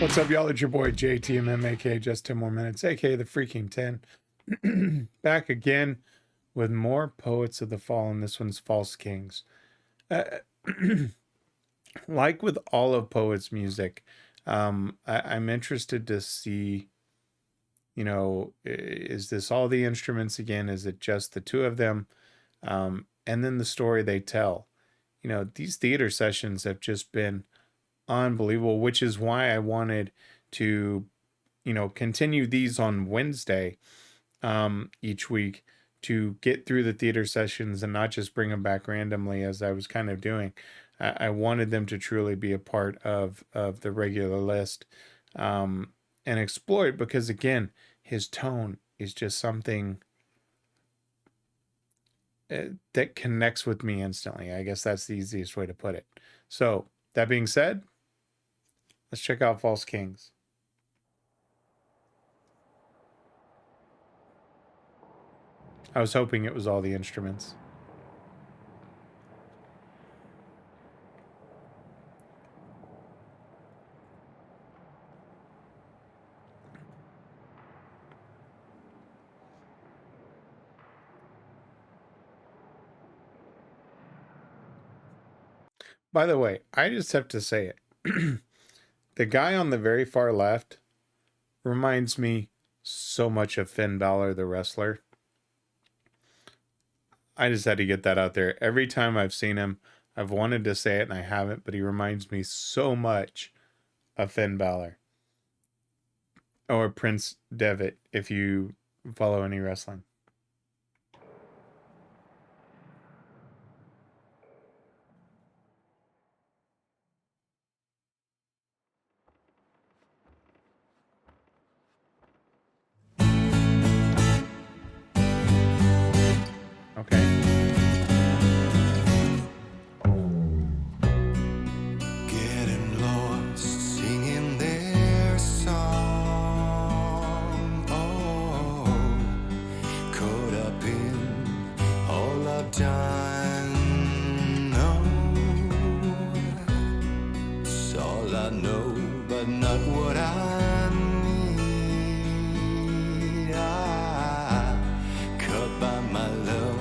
What's up, y'all? It's your boy JTMM, aka Just 10 More Minutes, aka the Freaking 10. Back again with more Poets of the Fall, and this one's False Kings. Like with all of Poet's music, I'm interested to see, is this all the instruments again? Is it just the two of them? And then the story they tell. These theater sessions have just been unbelievable, which is why I wanted to, continue these on Wednesday each week to get through the theater sessions and not just bring them back randomly as I was kind of doing. I wanted them to truly be a part of the regular list and explore it because, again, his tone is just something that connects with me instantly. I guess that's the easiest way to put it. So that being said, let's check out False Kings. I was hoping it was all the instruments. By the way, I just have to say it. The guy on the very far left reminds me so much of Finn Balor, the wrestler. I just had to get that out there. Every time I've seen him, I've wanted to say it and I haven't, but he reminds me so much of Finn Balor. Or Prince Devitt, if you follow any wrestling. Okay. Getting lost singing their song. Oh, caught up in all I've done. No, it's all I know, but not what I need. I cut by my love.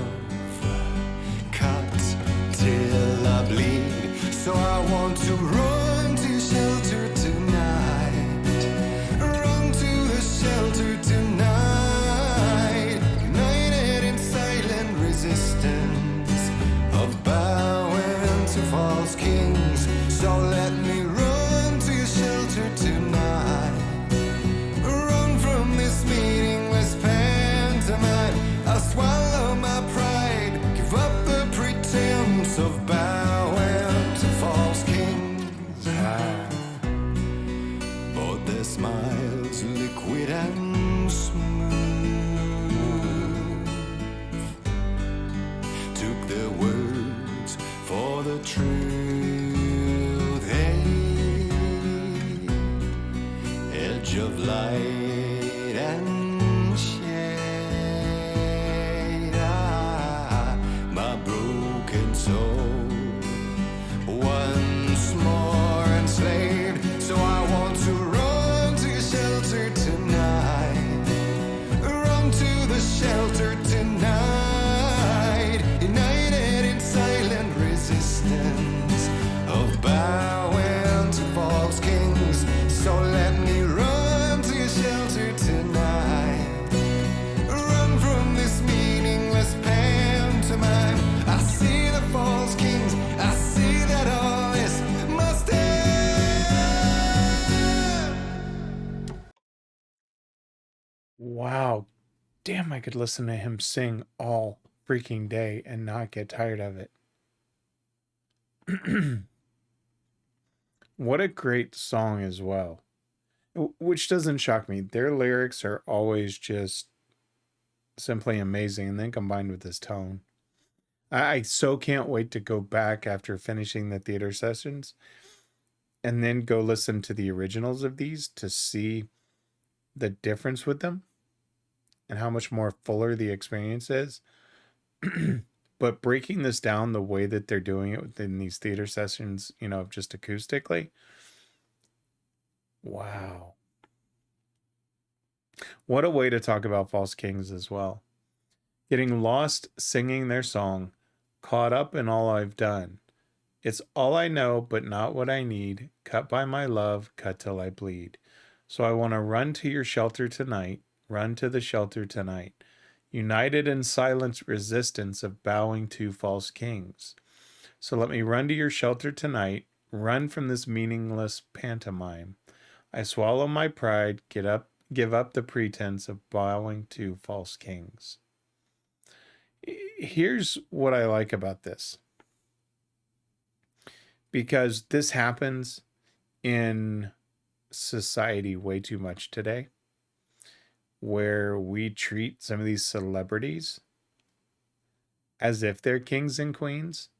Till I bleed, so I want to run to shelter tonight. Run to the shelter tonight. United in silent resistance of bowing to false kings. So let me run to your shelter tonight. Run from this meaningless pantomime. I'll swallow my pride, give up the pretense of bowing to false kings. I bought their smiles liquid and smooth, took their words for the truth. Hey, edge of light and shade. My broken soul once more enslaved. So I want to run to your shelter tonight. Run to the shelter tonight. United in silent resistance of bowing to false kings. So let me run to your shelter tonight. Run from this meaningless pantomime. I see the false kings. I see that all this must end. Wow. Damn, I could listen to him sing all freaking day and not get tired of it. What a great song as well. Which doesn't shock me. Their lyrics are always just simply amazing, and then combined with his tone. I so can't wait to go back after finishing the theater sessions and then go listen to the originals of these to see the difference with them and how much more fuller the experience is. But breaking this down the way that they're doing it within these theater sessions, just acoustically, Wow. What a way to talk about false kings as well. Getting lost singing their song, caught up in all I've done. It's all I know, but not what I need. Cut by my love, cut till I bleed. So I want to run to your shelter tonight, run to the shelter tonight. United in silent resistance of bowing to false kings. So let me run to your shelter tonight, run from this meaningless pantomime. I swallow my pride, give up the pretense of bowing to false kings. Here's what I like about this. Because this happens in society way too much today, where we treat some of these celebrities as if they're kings and queens,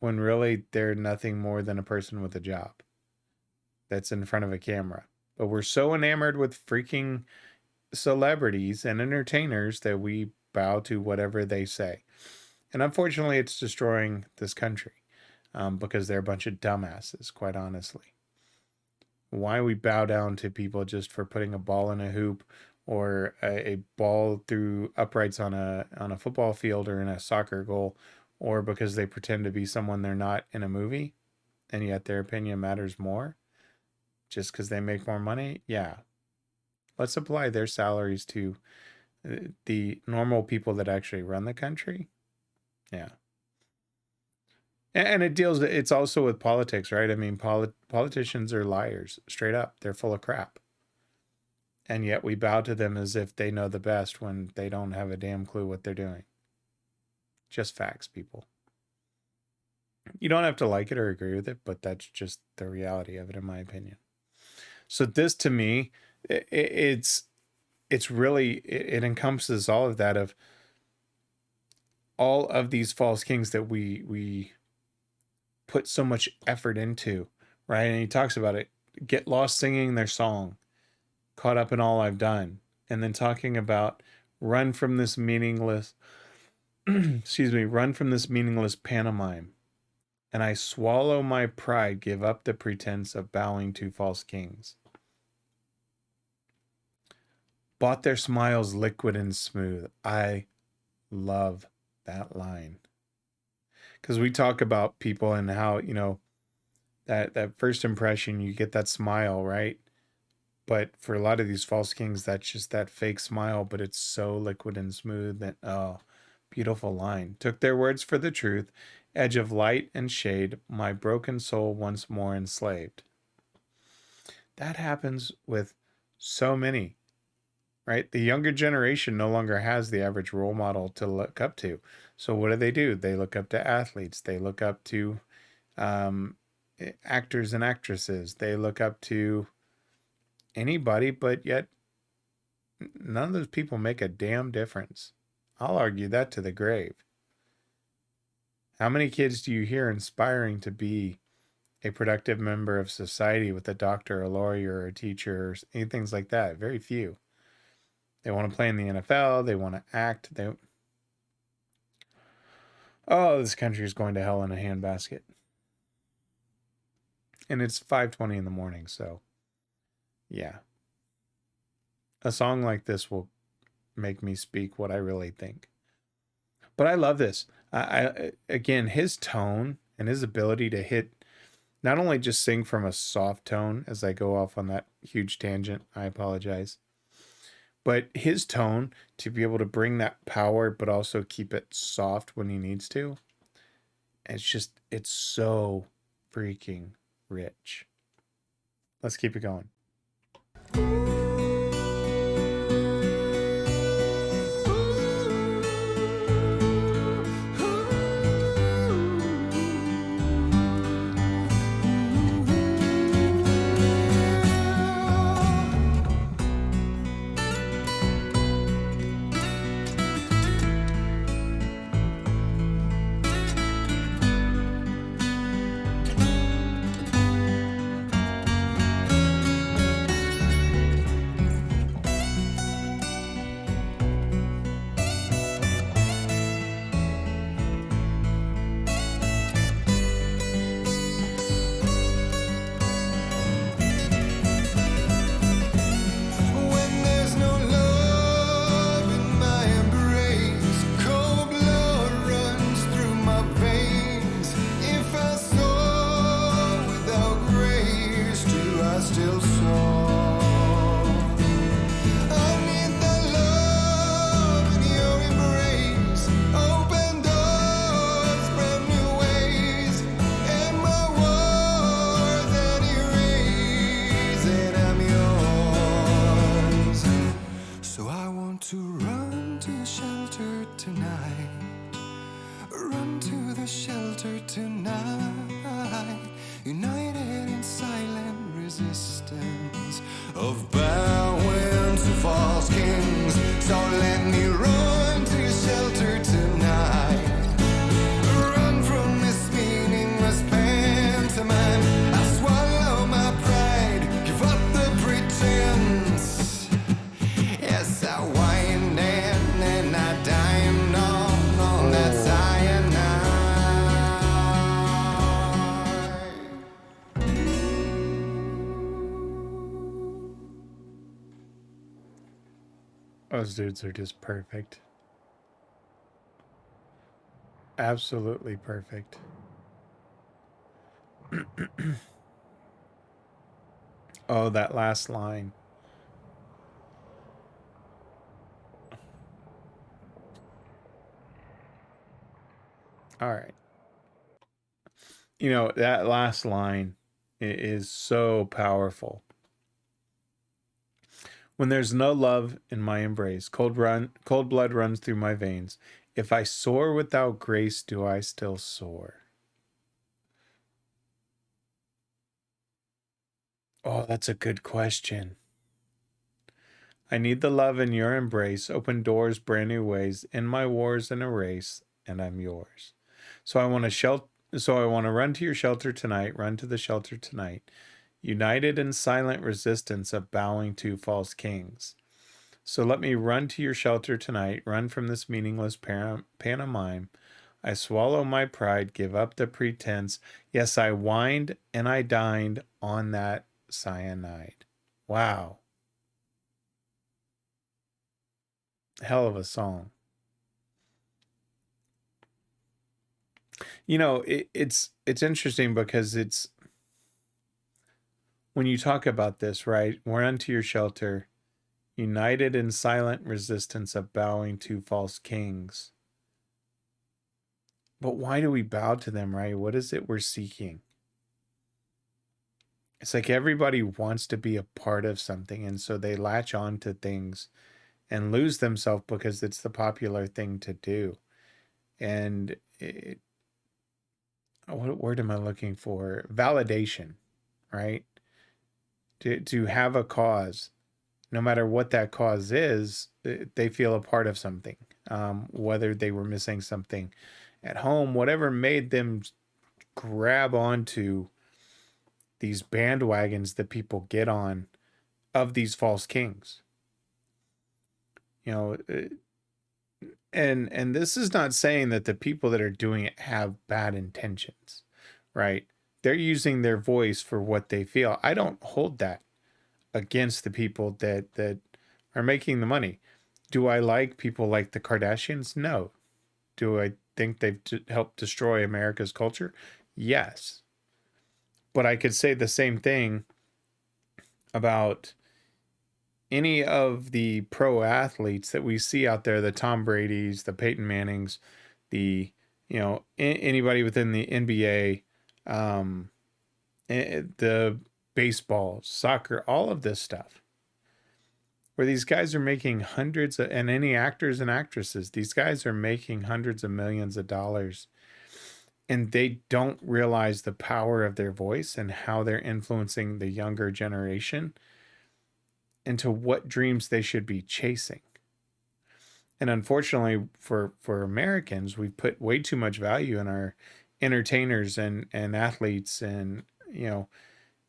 when really they're nothing more than a person with a job that's in front of a camera. But we're so enamored with freaking celebrities and entertainers that we bow to whatever they say. And unfortunately, it's destroying this country because they're a bunch of dumbasses, quite honestly. Why we bow down to people just for putting a ball in a hoop or a ball through uprights on a football field or in a soccer goal, or because they pretend to be someone they're not in a movie, and yet their opinion matters more just because they make more money? Yeah. Let's apply their salaries to the normal people that actually run the country. Yeah. And it's also with politics, right? I mean, politicians are liars, straight up. They're full of crap. And yet we bow to them as if they know the best when they don't have a damn clue what they're doing. Just facts, people. You don't have to like it or agree with it, but that's just the reality of it, in my opinion. So this, to me, it's really, it encompasses all of that, of all of these false kings that we put so much effort into, right? And he talks about it, get lost singing their song, caught up in all I've done. And then talking about run from this meaningless, run from this meaningless pantomime. And I swallow my pride, give up the pretense of bowing to false kings. Bought their smiles liquid and smooth. I love that line. Because we talk about people and how, that first impression, you get that smile, right? But for a lot of these false kings, that's just that fake smile, but it's so liquid and smooth that, oh, beautiful line. Took their words for the truth, edge of light and shade, my broken soul once more enslaved. That happens with so many, right? The younger generation no longer has the average role model to look up to. So what do? They look up to athletes. They look up to actors and actresses. They look up to anybody, but yet none of those people make a damn difference. I'll argue that to the grave. How many kids do you hear inspiring to be a productive member of society with a doctor, a lawyer, or a teacher, or anything like that? Very few. They want to play in the NFL. They want to act. Oh, this country is going to hell in a handbasket. And it's 5:20 in the morning, so yeah. A song like this will make me speak what I really think. But I love this. Again, his tone and his ability to hit, not only just sing from a soft tone, as I go off on that huge tangent, I apologize, but his tone to be able to bring that power, but also keep it soft when he needs to. It's so freaking rich. Let's keep it going. to the shelter tonight, united in silent resistance of bowing to false kings. So let me run to your shelter tonight, run from this meaningless pantomime. I swallow my pride, give up the pretense. Yes, I wind and I dine on that cyanide. Those dudes are just perfect. Absolutely perfect. Oh, that last line. All right. You know, that last line is so powerful. When there's no love in my embrace, cold blood runs through my veins. If I soar without grace, do I still soar? Oh, that's a good question. I need the love in your embrace, open doors, brand new ways, in my wars and a race, and I'm yours. So I want to run to your shelter tonight, run to the shelter tonight, united in silent resistance of bowing to false kings. So let me run to your shelter tonight, run from this meaningless pantomime. I swallow my pride, give up the pretense. Yes, I whined and I dined on that cyanide. Wow. Hell of a song. You know, it's interesting because it's when you talk about this, right? We're unto your shelter, united in silent resistance of bowing to false kings. But why do we bow to them, right? What is it we're seeking? It's like everybody wants to be a part of something, and so they latch on to things and lose themselves because it's the popular thing to do. And what word am I looking for? Validation, right? To have a cause, no matter what that cause is, they feel a part of something. Whether they were missing something at home, whatever made them grab onto these bandwagons that people get on of these false kings. You know, and this is not saying that the people that are doing it have bad intentions, right? They're using their voice for what they feel. I don't hold that against the people that are making the money. Do I like people like the Kardashians? No. Do I think they've helped destroy America's culture? Yes. But I could say the same thing about any of the pro athletes that we see out there, the Tom Brady's, the Peyton Mannings, the, anybody within the NBA, the baseball, soccer, all of this stuff, where these guys are making hundreds of, and any actors and actresses, these guys are making hundreds of millions of dollars, and they don't realize the power of their voice and how they're influencing the younger generation into what dreams they should be chasing. And unfortunately for Americans, we've put way too much value in our entertainers and athletes, and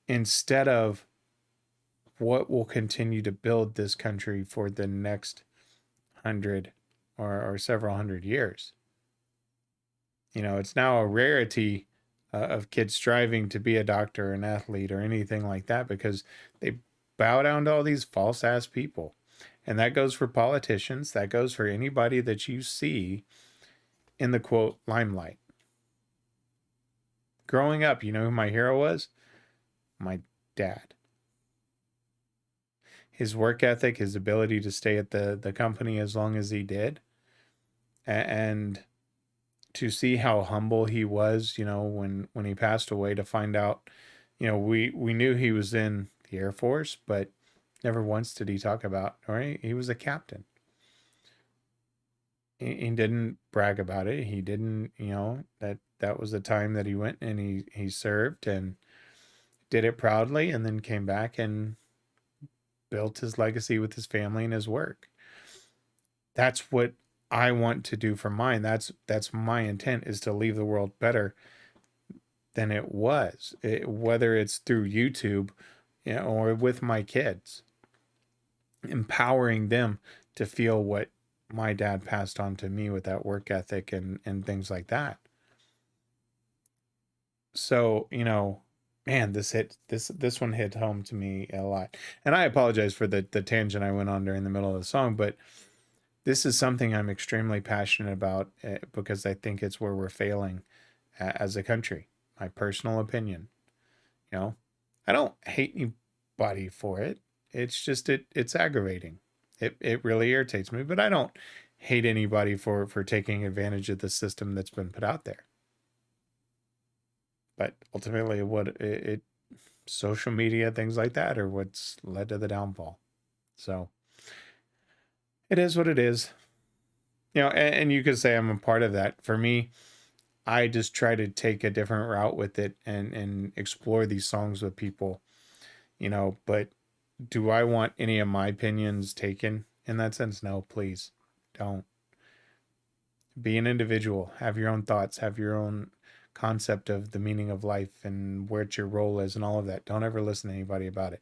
instead of what will continue to build this country for the next 100 or several hundred years. It's now a rarity of kids striving to be a doctor, an athlete, or anything like that, because they bow down to all these false ass people. And that goes for politicians. That goes for anybody that you see in the quote limelight. Growing up, you know who my hero was? My dad. His work ethic, his ability to stay at the company as long as he did, and to see how humble he was, when he passed away, to find out, we knew he was in the Air Force, but never once did he talk about, right? He was a captain. he didn't brag about it. He didn't, that was the time that he went and he served and did it proudly, and then came back and built his legacy with his family and his work. That's what I want to do for mine. That's my intent, is to leave the world better than it was, whether it's through YouTube, or with my kids, empowering them to feel what my dad passed on to me with that work ethic and things like that. So, man, this one hit home to me a lot. And I apologize for the tangent I went on during the middle of the song, but this is something I'm extremely passionate about, because I think it's where we're failing as a country. My personal opinion. I don't hate anybody for it. It's just it's aggravating. It really irritates me, but I don't hate anybody for taking advantage of the system that's been put out there. But ultimately, what it social media, things like that, are what's led to the downfall. So it is what it is. And you could say I'm a part of that. For me, I just try to take a different route with it and explore these songs with people, but do I want any of my opinions taken in that sense? No, please don't. Be an individual, have your own thoughts, have your own concept of the meaning of life and what your role is and all of that. Don't ever listen to anybody about it.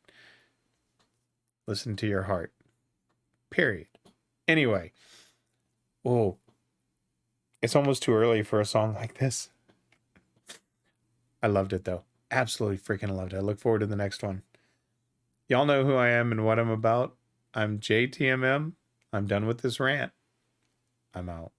Listen to your heart. Period. Anyway, oh, it's almost too early for a song like this. I loved it though. Absolutely freaking loved it. I look forward to the next one. Y'all know who I am and what I'm about. I'm JTMM. I'm done with this rant. I'm out.